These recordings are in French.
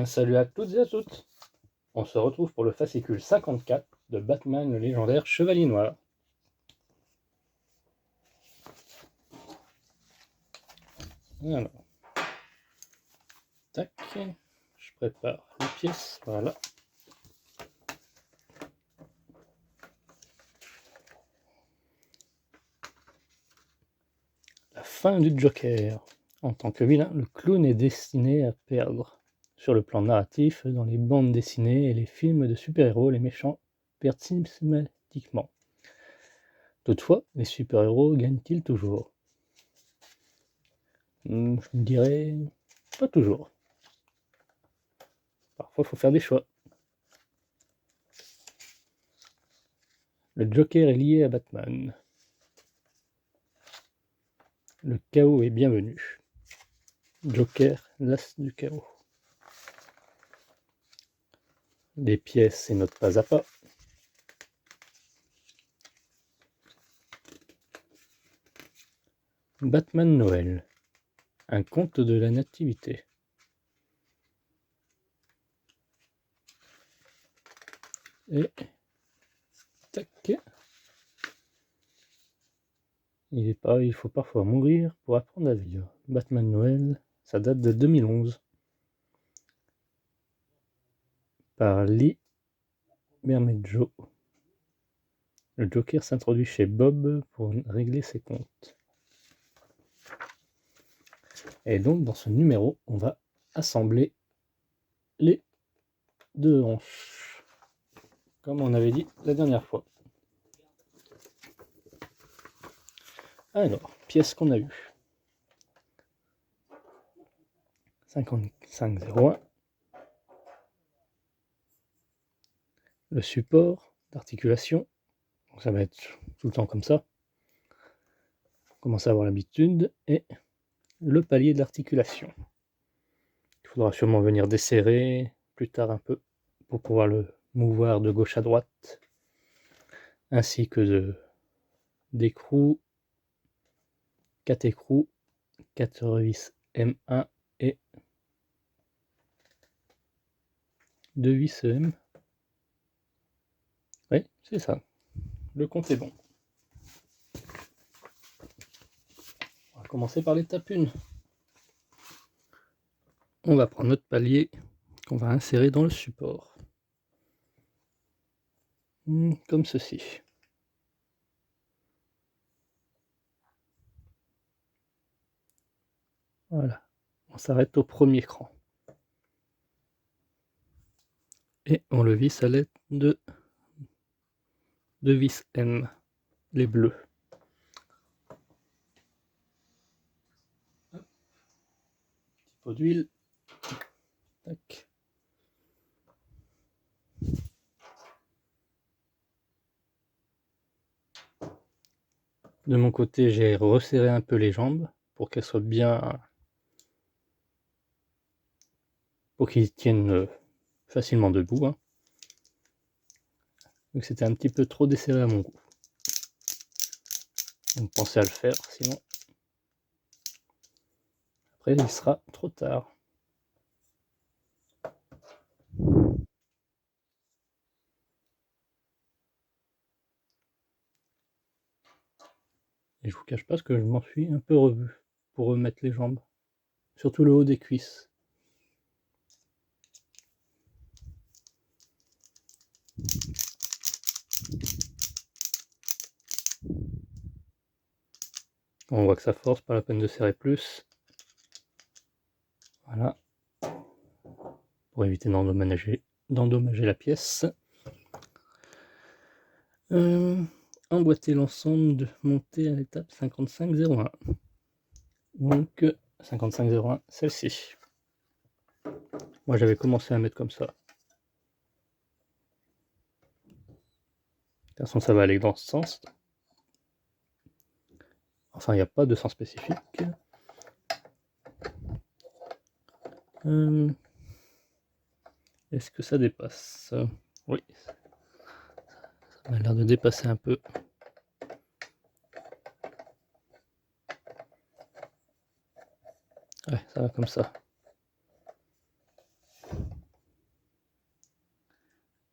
Salut à toutes et à toutes. On se retrouve pour le fascicule 54 de Batman le légendaire Chevalier Noir. Alors, tac, je prépare les pièces, voilà. La fin du Joker. En tant que vilain, le clown est destiné à perdre. Sur le plan narratif, dans les bandes dessinées et les films de super-héros, les méchants perdent systématiquement. Toutefois, les super-héros gagnent-ils toujours? Je dirais pas toujours. Parfois, il faut faire des choix. Le Joker est lié à Batman. Le chaos est bienvenu. Joker, l'as du chaos. Les pièces et notre pas à pas. Batman Noël. Un conte de la nativité. Et tac. Il faut parfois mourir pour apprendre à vivre. Batman Noël, ça date de 2011. Par Lee Bermejo. Le Joker s'introduit chez Bob pour régler ses comptes. Et donc dans ce numéro, on va assembler les deux hanches, comme on avait dit la dernière fois. Alors, pièce qu'on a eu. 5501. Le support d'articulation. Ça va être tout le temps comme ça. On commence à avoir l'habitude. Et le palier de l'articulation. Il faudra sûrement venir desserrer plus tard un peu pour pouvoir le mouvoir de gauche à droite. Ainsi que d'écrou, 4 écrous, 4 vis M1 et 2 vis M. Oui, c'est ça. Le compte est bon. On va commencer par l'étape 1. On va prendre notre palier qu'on va insérer dans le support. Comme ceci. Voilà. On s'arrête au premier cran. Et on le visse à l'aide de vis M, les bleus. Hop. Petit pot d'huile. Tac. De mon côté, j'ai resserré un peu les jambes pour qu'elles soient bien, pour qu'ils tiennent facilement debout. Hein. Donc c'était un petit peu trop desserré à mon goût. Donc pensez à le faire, sinon après il sera trop tard. Et je vous cache pas que je m'en suis un peu revu pour remettre les jambes, surtout le haut des cuisses. On voit que ça force, pas la peine de serrer plus. Voilà. Pour éviter d'endommager la pièce. Emboîter l'ensemble de monter à l'étape 5501. Donc 5501, celle-ci. Moi j'avais commencé à mettre comme ça. De toute façon ça va aller dans ce sens. Enfin il n'y a pas de sens spécifique. Est-ce que ça dépasse? Oui. Ça a l'air de dépasser un peu. Ouais, ça va comme ça.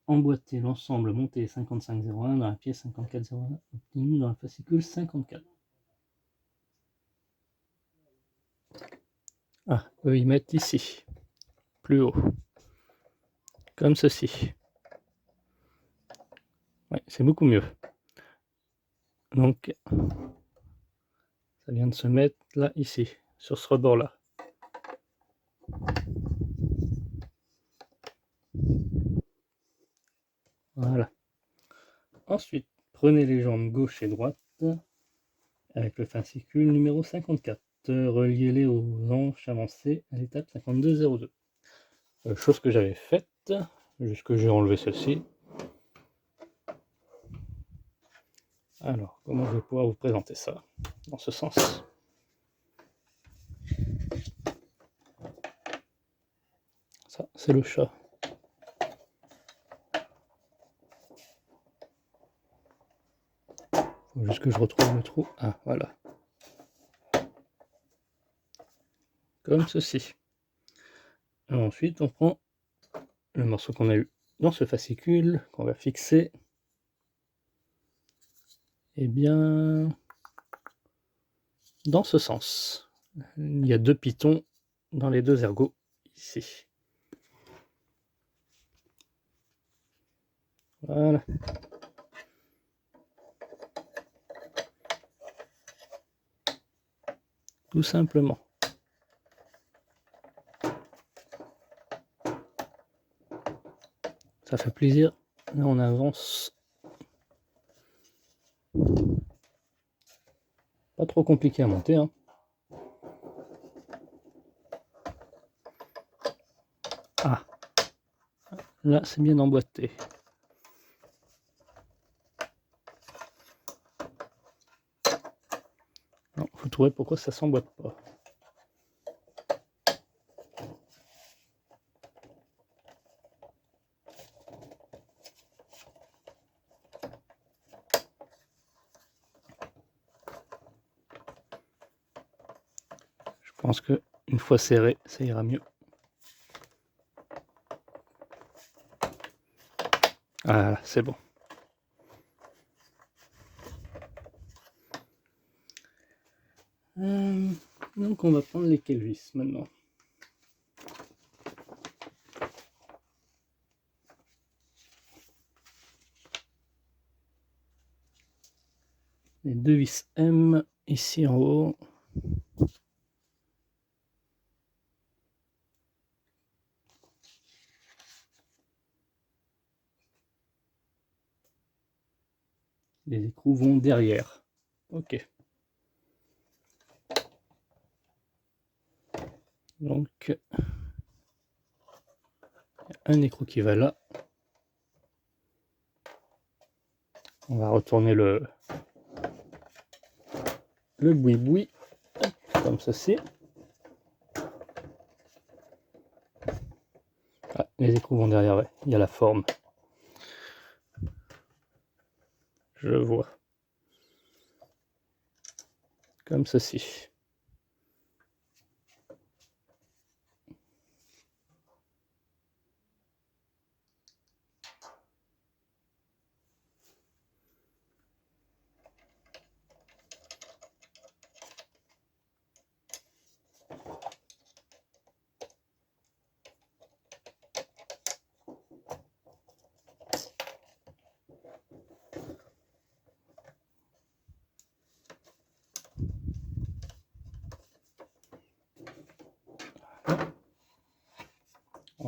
emboîter l'ensemble monté 5501 dans la pièce 5401 obtenu dans le fascicule 54. Ah, eux ils mettent ici, plus haut, comme ceci. Ouais, c'est beaucoup mieux. Donc, ça vient de se mettre là, ici, sur ce rebord-là. Voilà. Ensuite, prenez les jambes gauche et droite avec le fascicule numéro 54. Reliez-les aux hanches avancées à l'étape 5202. Chose que j'avais faite, jusque j'ai enlevé celle-ci. Alors, comment je vais pouvoir vous présenter ça dans ce sens? Ça, c'est le chat. Faut juste que je retrouve le trou. Ah, voilà. Comme ceci. Et ensuite, on prend le morceau qu'on a eu dans ce fascicule, qu'on va fixer. Eh bien, dans ce sens. Il y a 2 pitons dans les 2 ergots, ici. Voilà. Tout simplement. Ça fait plaisir. Là, on avance. Pas trop compliqué à monter, hein. Ah, là, c'est bien emboîté. Non, faut trouver pourquoi ça s'emboîte pas. Je pense que une fois serré, ça ira mieux. Voilà, c'est bon. Donc on va prendre les Kelvis maintenant. Les 2 vis M ici en haut. Les écrous vont derrière. Ok. Donc, un écrou qui va là. On va retourner le boui-boui, comme ceci. Ah, les écrous vont derrière, ouais. Il y a la forme. Je vois. Comme ceci.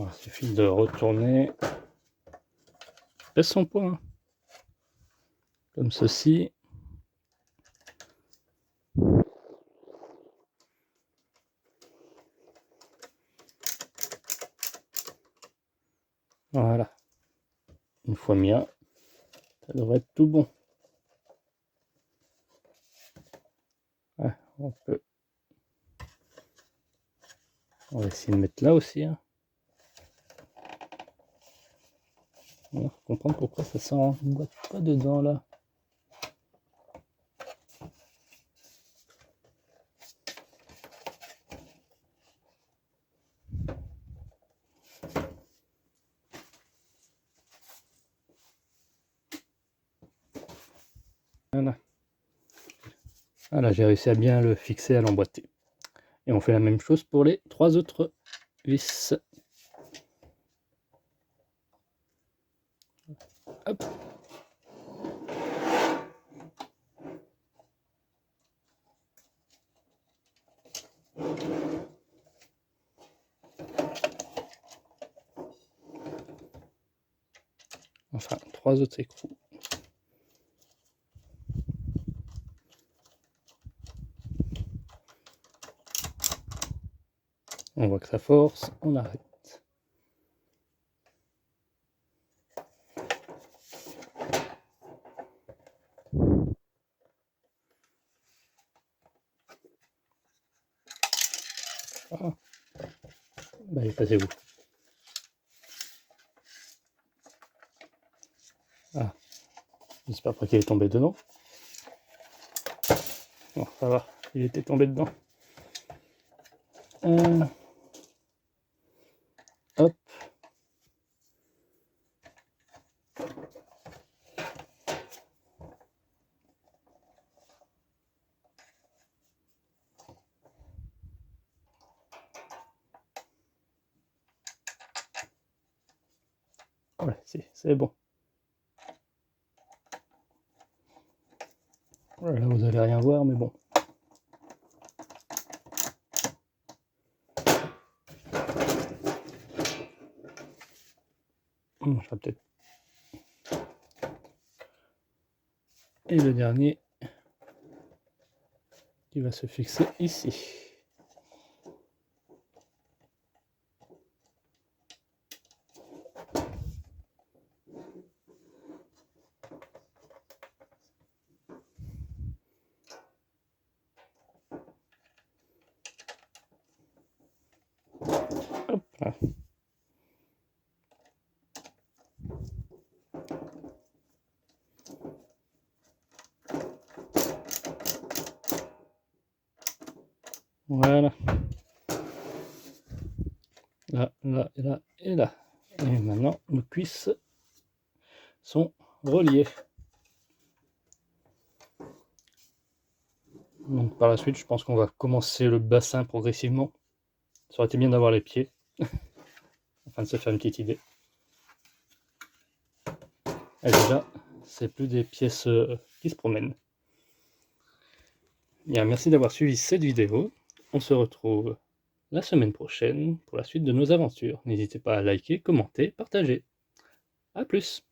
Il suffit de retourner. Pèse son poids. Hein. Comme ceci. Voilà. Une fois mis un, ça devrait être tout bon. Ouais, on peut. On va essayer de mettre là aussi. Hein. On va comprendre pourquoi ça s'emboîte pas dedans là. Voilà. Voilà, j'ai réussi à bien le fixer, à l'emboîter. Et on fait la même chose pour les 3 autres vis. Hop. Enfin, 3 autres écrous. On voit que ça force, on arrête. Ah. Bah, il est passé où? Ah, j'espère pas qu'il est tombé dedans. Bon, ça va, il était tombé dedans. Hop. Ouais, c'est bon. Là, vous allez rien voir, mais bon. Je vais peut-être. Et le dernier qui va se fixer ici. Hop là. Voilà. Là, là, et là, et là. Et maintenant, nos cuisses sont reliées. Donc par la suite, je pense qu'on va commencer le bassin progressivement. Ça aurait été bien d'avoir les pieds, afin de se faire une petite idée. Et déjà, c'est plus des pièces qui se promènent. Bien, merci d'avoir suivi cette vidéo. On se retrouve la semaine prochaine pour la suite de nos aventures. N'hésitez pas à liker, commenter, partager. A plus!